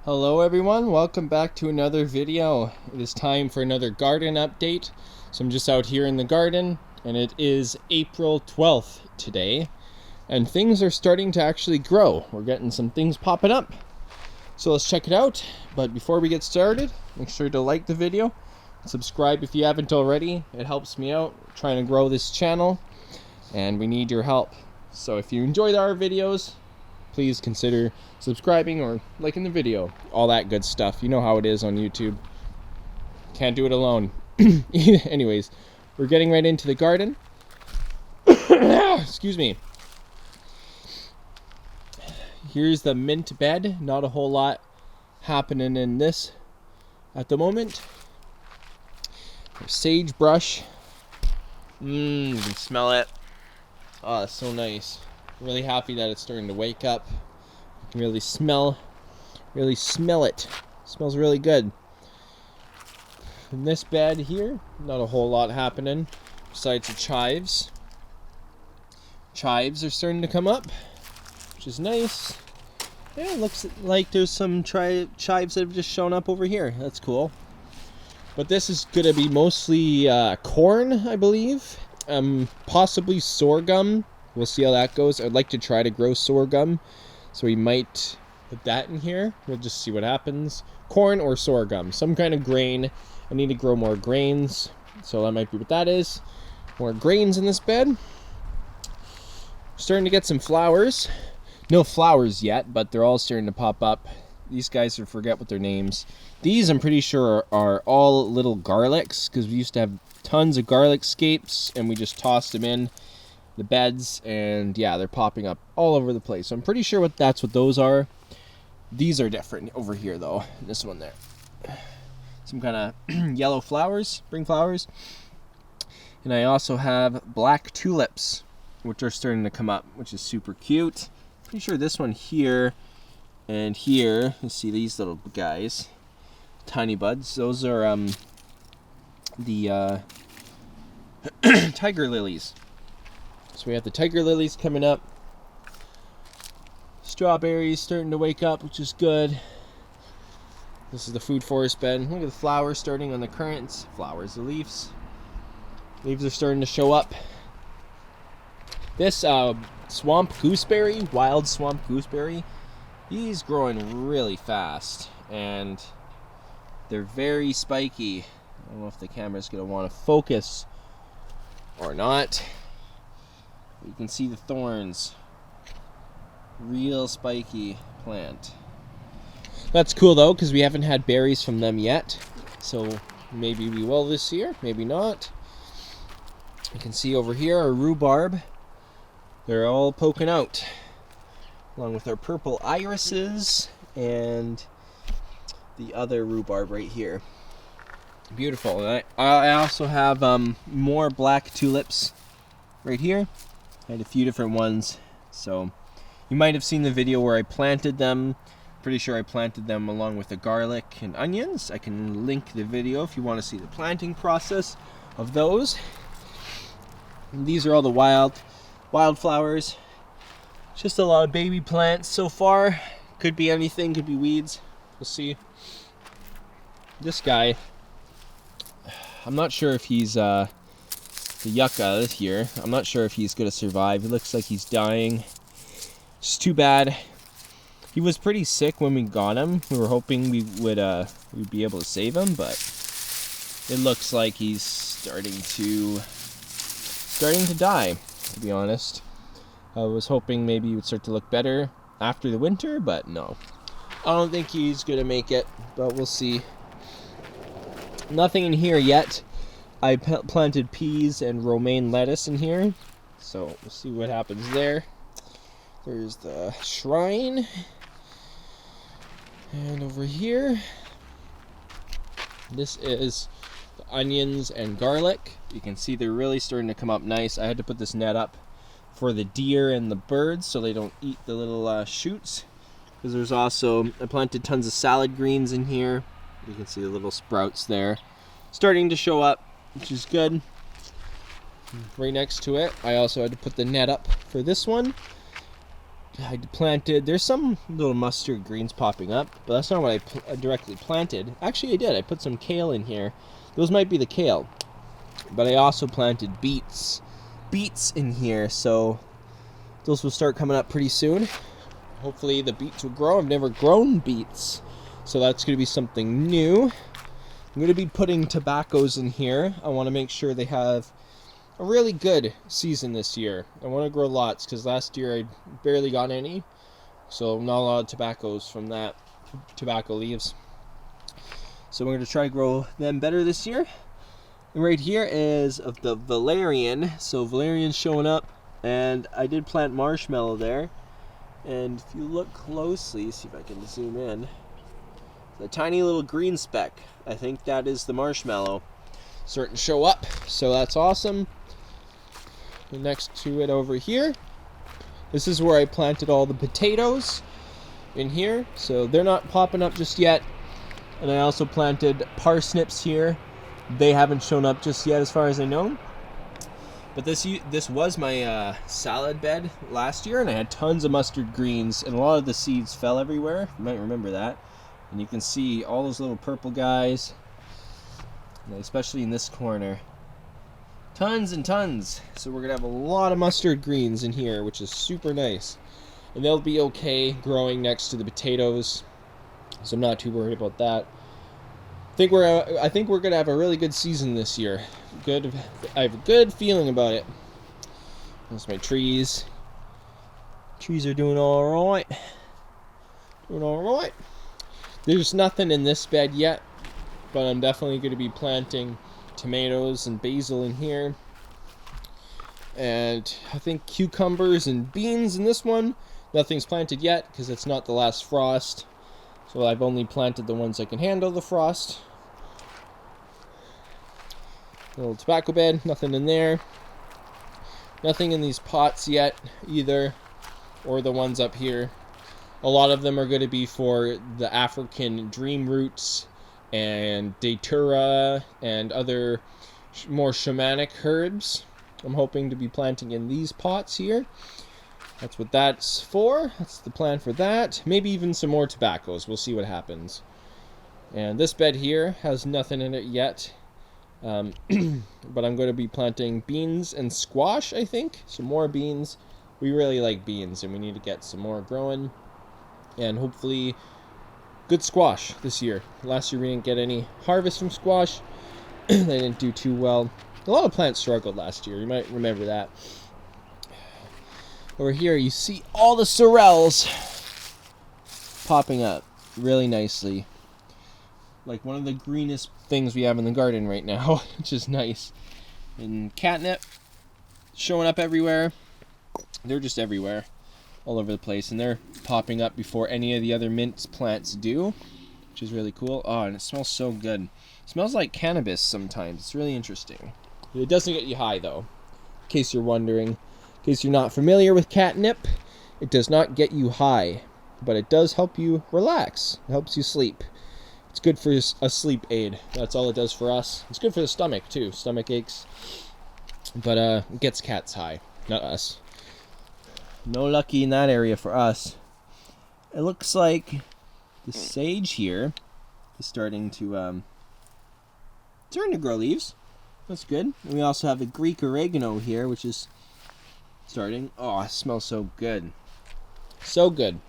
Hello everyone, welcome back to another video. It is time for another garden update. So I'm just out here in the garden and it is April 12th today and things are starting to actually grow. We're getting some things popping up. So let's check it out. But before we get started, make sure to like the video, subscribe if you haven't already. It helps me out trying to grow this channel and we need your help. So if you enjoyed our videos, please consider subscribing or liking the video. All that good stuff. You know how it is on YouTube. Can't do it alone. Anyways, we're getting right into the garden. Excuse me. Here's the mint bed. Not a whole lot happening in this at the moment. Sagebrush. You can smell it. Oh, it's so nice. Really happy that it's starting to wake up. You can really smell it. Smells really good. In this bed here, not a whole lot happening besides the chives. Chives are starting to come up, which is nice. Yeah, it looks like there's some chives that have just shown up over here. That's cool. But this is gonna be mostly corn, I believe. Possibly sorghum. We'll see how that goes. I'd like to try to grow sorghum, so we might put that in here. We'll just see what happens. Corn or sorghum, some kind of grain. I need to grow more grains, so that might be what that is. More grains in this bed. Starting to get some flowers. No flowers yet, but they're all starting to pop up. These guys, I forget what their names. These, I'm pretty sure, are all little garlics, because we used to have tons of garlic scapes, and we just tossed them in the beds, and yeah, they're popping up all over the place. So I'm pretty sure that's what those are. These are different over here though. This one there, some kind of yellow flowers, spring flowers. And I also have black tulips, which are starting to come up, which is super cute. Pretty sure this one here and here, you see these little guys, tiny buds, those are the tiger lilies. So we have the tiger lilies coming up. Strawberries starting to wake up, which is good. This is the food forest bed. Look at the flowers starting on the currants. Flowers, the leaves. Leaves are starting to show up. This swamp gooseberry, wild swamp gooseberry, he's growing really fast. And they're very spiky. I don't know if the camera's going to want to focus or not. You can see the thorns. Real spiky plant. That's cool though, because we haven't had berries from them yet. So maybe we will this year, maybe not. You can see over here our rhubarb. They're all poking out. Along with our purple irises and the other rhubarb right here. Beautiful. And I also have more black tulips right here. I had a few different ones, so you might have seen the video where I planted them. Pretty sure I planted them along with the garlic and onions. I can link the video if you want to see the planting process of those. And these are all the wildflowers. Just a lot of baby plants so far. Could be anything, could be weeds. We'll see. This guy, I'm not sure if he's the yucca this year. I'm not sure if he's going to survive. It looks like he's dying. It's too bad. He was pretty sick when we got him. We were hoping we'd be able to save him, but it looks like he's starting to die, to be honest. I was hoping maybe he would start to look better after the winter, but no. I don't think he's going to make it, but we'll see. Nothing in here yet. I planted peas and romaine lettuce in here, so we'll see what happens there. There's the shrine. And over here, this is the onions and garlic. You can see they're really starting to come up nice. I had to put this net up for the deer and the birds so they don't eat the little shoots. Because there's also, I planted tons of salad greens in here. You can see the little sprouts there starting to show up, which is good. Right next to it, I also had to put the net up for this one. I planted, there's some little mustard greens popping up, but that's not what I directly planted. Actually, I did. I put some kale in here. Those might be the kale. But I also planted beets in here, so those will start coming up pretty soon. Hopefully the beets will grow. I've never grown beets, so that's going to be something new. I'm going to be putting tobaccos in here. I want to make sure they have a really good season this year. I want to grow lots because last year I barely got any, so not a lot of tobaccos from that, tobacco leaves. So we're going to try to grow them better this year. And right here is of the valerian. So valerian's showing up, and I did plant marshmallow there. And if you look closely, see if I can zoom in, the tiny little green speck, I think that is the marshmallow, starting to show up. So that's awesome. And next to it over here, this is where I planted all the potatoes in here. So they're not popping up just yet. And I also planted parsnips here. They haven't shown up just yet as far as I know. But this was my salad bed last year, and I had tons of mustard greens, and a lot of the seeds fell everywhere. You might remember that. And you can see all those little purple guys, especially in this corner. Tons and tons. So we're going to have a lot of mustard greens in here, which is super nice. And they'll be okay growing next to the potatoes, so I'm not too worried about that. I think we're gonna have a really good season this year. Good, I have a good feeling about it. There's my trees. Trees are doing all right. Doing all right. There's nothing in this bed yet, but I'm definitely going to be planting tomatoes and basil in here, and I think cucumbers and beans in this one. Nothing's planted yet because it's not the last frost, so I've only planted the ones that can handle the frost. Little tobacco bed, nothing in there. Nothing in these pots yet either, or the ones up here. A lot of them are going to be for the African dream roots and datura and other more shamanic herbs. I'm hoping to be planting in these pots here. That's what that's for. That's the plan for that. Maybe even some more tobaccos. We'll see what happens. And this bed here has nothing in it yet. But I'm going to be planting beans and squash, I think. Some more beans. We really like beans, and we need to get some more growing. And hopefully good squash this year. Last year we didn't get any harvest from squash. They didn't do too well. A lot of plants struggled last year. You might remember that. Over here you see all the sorrels popping up really nicely. Like one of the greenest things we have in the garden right now, which is nice. And catnip showing up everywhere. They're just everywhere, all over the place, and they're popping up before any of the other mint plants do, which is really cool. Oh, and it smells so good. It smells like cannabis sometimes. It's really interesting. It doesn't get you high, though, in case you're wondering. In case you're not familiar with catnip, it does not get you high, but it does help you relax. It helps you sleep. It's good for a sleep aid. That's all it does for us. It's good for the stomach, too. Stomach aches. But it gets cats high, not us. No lucky in that area for us. It looks like the sage here is starting to grow leaves. That's good. And we also have the Greek oregano here, which is starting. Oh, it smells so good. So good.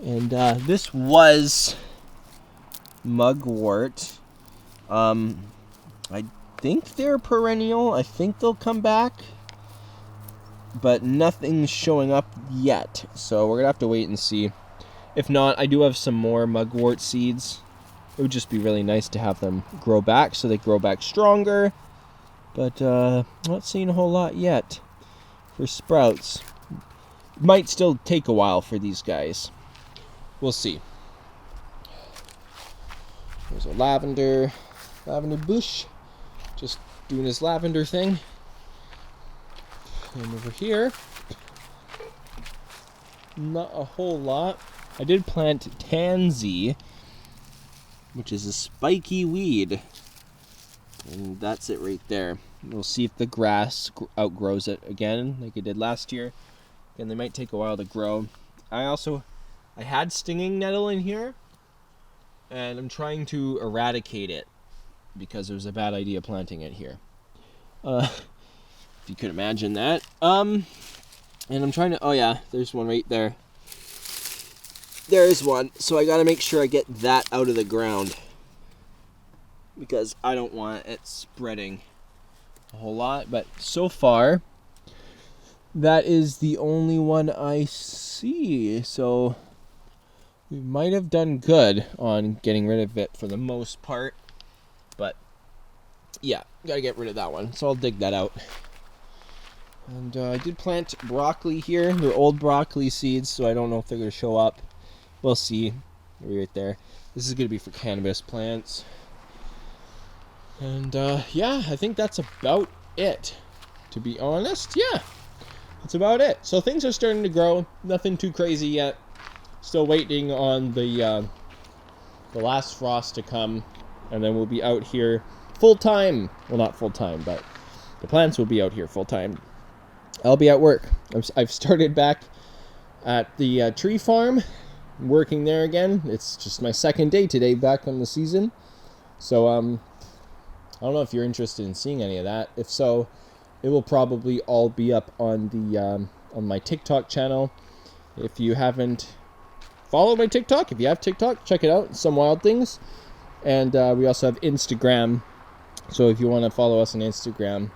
And this was mugwort. I think they're perennial. I think they'll come back. But nothing's showing up yet. So we're going to have to wait and see. If not, I do have some more mugwort seeds. It would just be really nice to have them grow back so they grow back stronger. But not seeing a whole lot yet for sprouts. It might still take a while for these guys. We'll see. There's a lavender bush, just doing his lavender thing. And over here, not a whole lot. I did plant tansy, which is a spiky weed, and that's it right there. We'll see if the grass outgrows it again, like it did last year. and they might take a while to grow. I had stinging nettle in here, and I'm trying to eradicate it because it was a bad idea planting it here. If you could imagine that. And I'm trying to, oh yeah, there's one right there. There's one. So I gotta make sure I get that out of the ground, because I don't want it spreading a whole lot. But so far, that is the only one I see. So we might have done good on getting rid of it for the most part. But yeah, gotta get rid of that one. So I'll dig that out. And I did plant broccoli here. They're old broccoli seeds, so I don't know if they're gonna show up. We'll see. Right there. This is gonna be for cannabis plants. And yeah, I think that's about it. To be honest, yeah, that's about it. So things are starting to grow. Nothing too crazy yet. Still waiting on the last frost to come, and then we'll be out here full time. Well, not full time, but the plants will be out here full time. I'll be at work. I've started back at the tree farm, working there again. It's just my second day today back on the season. So I don't know if you're interested in seeing any of that. If so, it will probably all be up on the on my TikTok channel. If you haven't followed my TikTok, if you have TikTok, check it out. Some Wild Things. And we also have Instagram. So if you want to follow us on Instagram,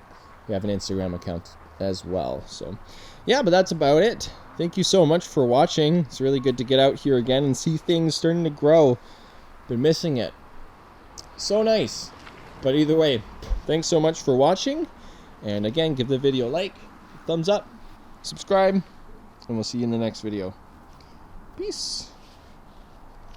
we have an Instagram account as well. So yeah, but that's about it. Thank you so much for watching. It's really good to get out here again and see things starting to grow. Been missing it. So nice. But either way, thanks so much for watching. And again, give the video a like, thumbs up, subscribe, and we'll see you in the next video. Peace.